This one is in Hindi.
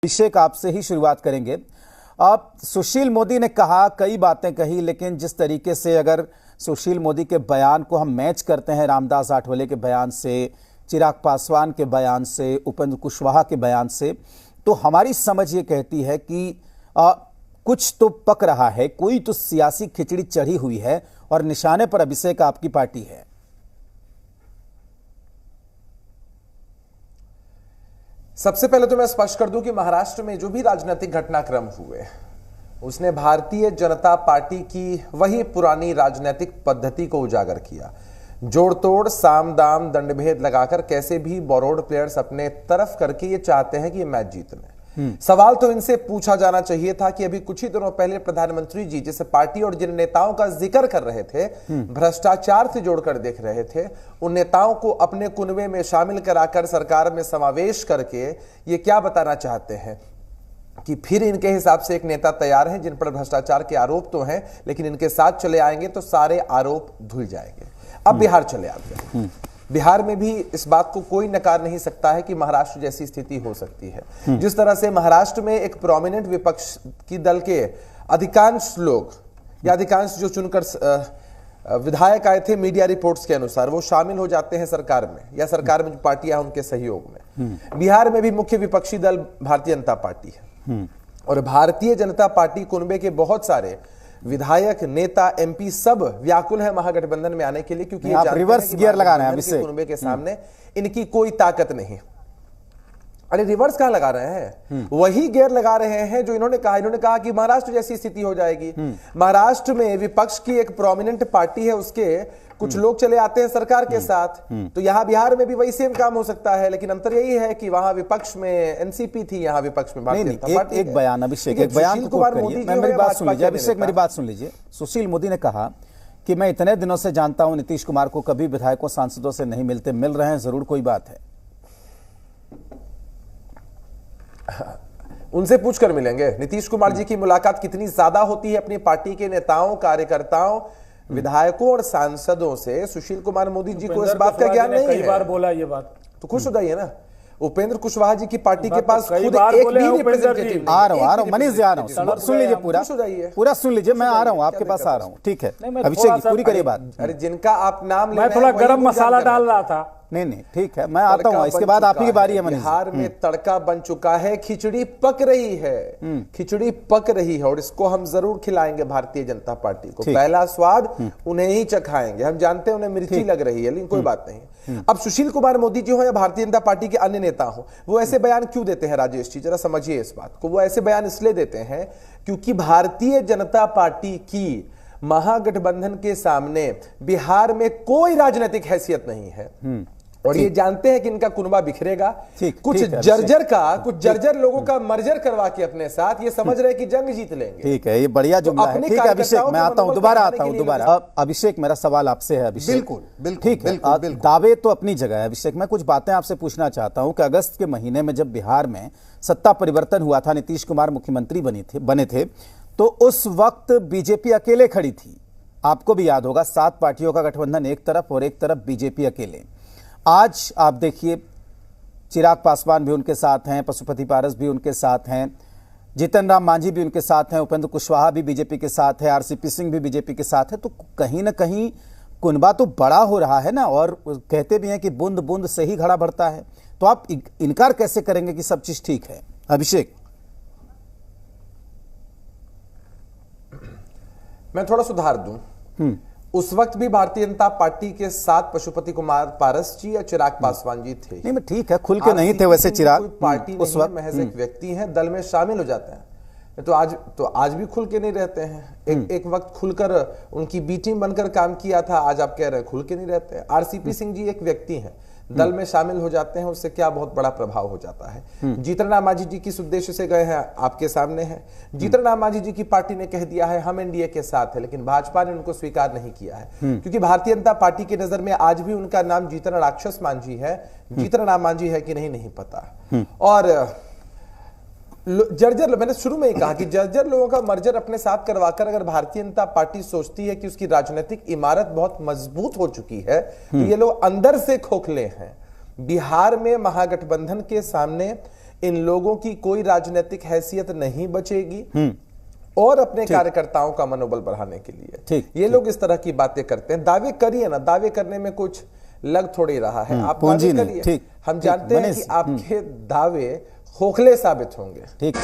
अभिषेक, आपसे ही शुरुआत करेंगे। अब सुशील मोदी ने कहा, कई बातें कही, लेकिन जिस तरीके से अगर सुशील मोदी के बयान को हम मैच करते हैं रामदास आठवले के बयान से, चिराग पासवान के बयान से, उपेंद्र कुशवाहा के बयान से, तो हमारी समझ ये कहती है कि कुछ तो पक रहा है, कोई तो सियासी खिचड़ी चढ़ी हुई है और निशाने पर अभिषेक आपकी पार्टी है। सबसे पहले तो मैं स्पष्ट कर दूं कि महाराष्ट्र में जो भी राजनीतिक घटनाक्रम हुए उसने भारतीय जनता पार्टी की वही पुरानी राजनीतिक पद्धति को उजागर किया। जोड़ तोड़, साम दाम, दंडभेद लगाकर कैसे भी बॉरोड प्लेयर्स अपने तरफ करके ये चाहते हैं कि ये मैच जीत लें। सवाल तो इनसे पूछा जाना चाहिए था कि अभी कुछ ही दिनों पहले प्रधानमंत्री जी जिस पार्टी और जिन नेताओं का जिक्र कर रहे थे, भ्रष्टाचार से जोड़कर देख रहे थे, उन नेताओं को अपने कुनबे में शामिल कराकर सरकार में समावेश करके ये क्या बताना चाहते हैं कि फिर इनके हिसाब से एक नेता तैयार है जिन पर भ्रष्टाचार के आरोप तो हैं, लेकिन इनके साथ चले आएंगे तो सारे आरोप धुल जाएंगे। अब बिहार चले आते हैं। बिहार में भी इस बात को कोई नकार नहीं सकता है कि महाराष्ट्र जैसी स्थिति हो सकती है। जिस तरह से महाराष्ट्र में एक प्रोमिनेंट विपक्ष की दल के अधिकांश लोग या अधिकांश जो चुनकर विधायक आए थे, मीडिया रिपोर्ट्स के अनुसार वो शामिल हो जाते हैं सरकार में या सरकार में जो पार्टियां उनके सहयोग में। बिहार में भी मुख्य विपक्षी दल भारतीय जनता पार्टी है और भारतीय जनता पार्टी कुनबे के बहुत सारे विधायक, नेता, एमपी सब व्याकुल है महागठबंधन में आने के लिए, क्योंकि आप रिवर्स गियर लगा रहे हैं कुनबे के सामने इनकी कोई ताकत नहीं। अरे रिवर्स कहां लगा रहे हैं? वही गियर लगा रहे हैं जो इन्होंने कहा कि महाराष्ट्र जैसी स्थिति हो जाएगी। महाराष्ट्र में विपक्ष की एक प्रोमिनेंट पार्टी है, उसके कुछ लोग चले आते हैं सरकार के साथ, तो यहां बिहार में भी वही सेम काम हो सकता है, लेकिन अंतर यही है कि वहां विपक्ष में एनसीपी थी, यहां विपक्ष में भारतीय जनता पार्टी। एक बयान अभिषेक, एक बयान कुमार मोदी, मेरी बात सुन लीजिए अभिषेक, मेरी बात सुन लीजिए। सुशील मोदी ने कहा कि मैं इतने दिनों से जानता हूं नीतीश कुमार को, कभी विधायकों सांसदों से नहीं मिलते, मिल रहे हैं जरूर, कोई बात है? उनसे पूछकर मिलेंगे। नीतीश कुमार जी की मुलाकात कितनी ज्यादा होती है अपनी पार्टी के नेताओं, कार्यकर्ताओं, विधायकों और सांसदों से, सुशील कुमार मोदी जी को इस बात का ज्ञान नहीं है। कई बार बोला ये बात, तो खुश हो जाइए ना। उपेंद्र कुशवाहा जी की पार्टी के पास खुद एक भी रिप्रेजेंटेटिव। आ रहा हूं मनीष जी, आ रहा हूं, सुन लीजिए पूरा सुन लीजिए, मैं आ रहा हूं आपके पास, आ रहा हूं, ठीक है अभिषेक जी पूरी करिए बात। अरे जिनका आप नाम ले, मैं थोड़ा गरम मसाला डाल रहा था। नहीं ठीक है, मैं आता हूं, इसके बाद आप ही की बारी है। बिहार में तड़का बन चुका है, खिचड़ी पक रही है, खिचड़ी पक रही है और इसको हम जरूर खिलाएंगे भारतीय जनता पार्टी को। पहला स्वाद उन्हें ही चखाएंगे। हम जानते हैं उन्हें मिर्ची लग रही है, लेकिन कोई बात नहीं। अब सुशील कुमार मोदी जी हो या भारतीय जनता पार्टी के अन्य नेता हो, वो ऐसे बयान क्यों देते हैं राजेश जी, जरा समझिए इस बात को। वो ऐसे बयान इसलिए देते हैं क्योंकि भारतीय जनता पार्टी की महागठबंधन के सामने बिहार में कोई राजनीतिक हैसियत नहीं है और ये जानते हैं कि इनका कुनबा बिखरेगा। कुछ जर्जर लोगों का मर्जर करवा के अपने साथ ये समझ रहे कि जंग जीत लेंगे। ठीक है, ये बढ़िया जुमला है। ठीक है अभिषेक, मैं आता हूं, दोबारा आता हूं दोबारा। अभिषेक, मेरा सवाल आपसे है अभिषेक। बिल्कुल ठीक है, दावे तो अपनी जगह है अभिषेक, मैं कुछ बातें आपसे पूछना चाहता हूं कि अगस्त के महीने में जब बिहार में सत्ता परिवर्तन हुआ था, नीतीश कुमार मुख्यमंत्री बने थे, तो उस वक्त बीजेपी अकेले खड़ी थी। आपको भी याद होगा, 7 पार्टियों का गठबंधन एक तरफ और एक तरफ बीजेपी अकेले। आज आप देखिए, चिराग पासवान भी उनके साथ हैं, पशुपति पारस भी उनके साथ हैं, जीतन राम मांझी भी उनके साथ हैं, उपेंद्र कुशवाहा भी बीजेपी के साथ है, आरसीपी सिंह भी बीजेपी के साथ है। तो कहीं ना कहीं कुनबा तो बड़ा हो रहा है ना, और कहते भी हैं कि बूंद बूंद से ही घड़ा भरता है। तो आप इनकार कैसे करेंगे कि सब चीज ठीक है अभिषेक? मैं थोड़ा सुधार दूं। उस वक्त भी भारतीय जनता पार्टी के साथ पशुपति कुमार पारस जी या चिराग पासवान जी थे। नहीं, ठीक है, खुल के नहीं थे वैसे चिराग, पार्टी उस वक्त महज एक व्यक्ति हैं, दल में शामिल हो जाते हैं। तो आज भी खुल के नहीं रहते हैं। एक वक्त खुलकर उनकी बी टीम बनकर काम किया था, आज आप कह रहे हैं खुल के नहीं रहते हैं। आरसीपी सिंह जी एक व्यक्ति हैं, दल में शामिल हो जाते हैं, उससे क्या बहुत बड़ा प्रभाव हो जाता है। जीतन राम मांझी जी किस उद्देश्य से गए हैं आपके सामने है। जीतन राम मांझी जी की पार्टी ने कह दिया है हम एनडीए के साथ है, लेकिन भाजपा ने उनको स्वीकार नहीं किया है, क्योंकि भारतीय जनता पार्टी की नजर में आज भी उनका नाम जीतन राक्षस मांझी है। जीतन राम मांझी है कि नहीं पता। और जर्जर, मैंने शुरू में ही कहा कि जर्जर लोगों का मर्जर अपने साथ करवाकर अगर भारतीय जनता पार्टी सोचती है कि उसकी राजनीतिक इमारत बहुत मजबूत हो चुकी है, तो ये लोग अंदर से खोखले हैं। बिहार में महागठबंधन के सामने इन लोगों की कोई राजनीतिक हैसियत नहीं बचेगी और अपने कार्यकर्ताओं का मनोबल बढ़ाने के लिए ये लोग इस तरह की बातें करते हैं। दावे करिए ना, दावे करने में कुछ लग थोड़ी रहा है। आप दावे करिए, हम जानते हैं कि आपके दावे खोखले साबित होंगे। ठीक।